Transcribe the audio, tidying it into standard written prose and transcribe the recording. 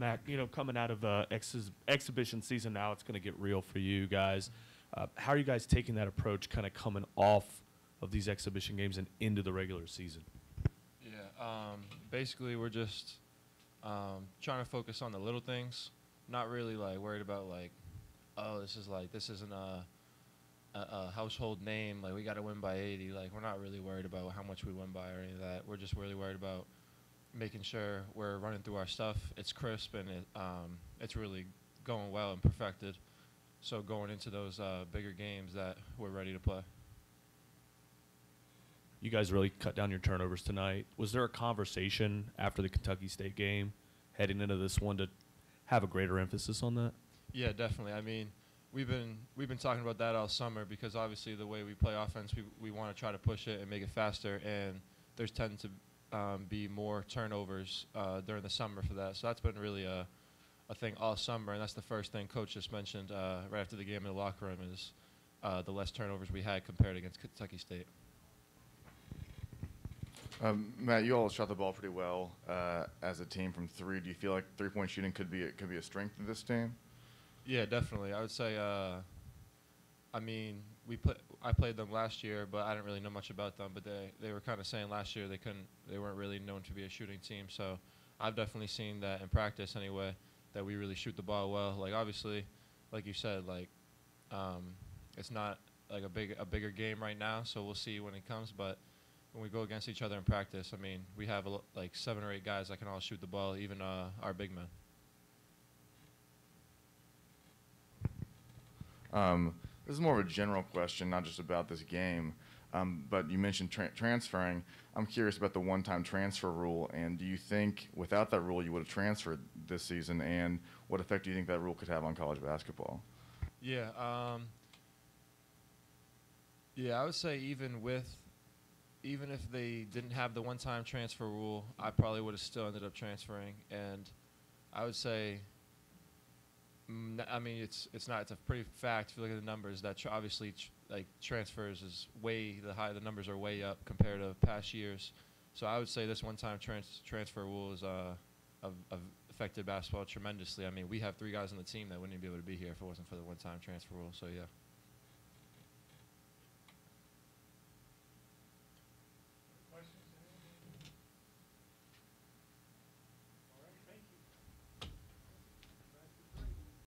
Mac, coming out of exhibition season now, it's going to get real for you guys. How are you guys taking that approach kind of coming off of these exhibition games and into the regular season? Yeah, basically we're just trying to focus on the little things, not really like worried about like, oh, this isn't a household name, like we got to win by 80. Like we're not really worried about how much we win by or any of that. We're just really worried about making sure we're running through our stuff. It's crisp and it's really going well and perfected. So going into those bigger games that we're ready to play. You guys really cut down your turnovers tonight. Was there a conversation after the Kentucky State game heading into this one to have a greater emphasis on that? Yeah, definitely. I mean, we've been talking about that all summer because obviously the way we play offense, we want to try to push it and make it faster, and there's tend to be more turnovers during the summer for that. So that's been really a thing all summer, and that's the first thing Coach just mentioned right after the game in the locker room is the less turnovers we had compared against Kentucky State. Matt, you all shot the ball pretty well as a team from three. Do you feel like three-point shooting could be a strength of this team? Yeah, definitely. I would say. I mean, I played them last year, but I didn't really know much about them. But they were kind of saying last year they weren't really known to be a shooting team. So I've definitely seen that in practice anyway, that we really shoot the ball well. Like obviously, like you said, like it's not like a bigger game right now. So we'll see when it comes, but. When we go against each other in practice, I mean, we have like 7 or 8 guys that can all shoot the ball, even our big men. This is more of a general question, not just about this game, but you mentioned transferring. I'm curious about the one-time transfer rule, and do you think without that rule you would have transferred this season, and what effect do you think that rule could have on college basketball? Yeah, I would say even if they didn't have the one-time transfer rule, I probably would have still ended up transferring. And I would say, I mean, it's a pretty fact if you look at the numbers that obviously like transfers is the numbers are way up compared to past years. So I would say this one-time transfer rule has affected basketball tremendously. I mean, we have 3 guys on the team that wouldn't even be able to be here if it wasn't for the one-time transfer rule. So yeah.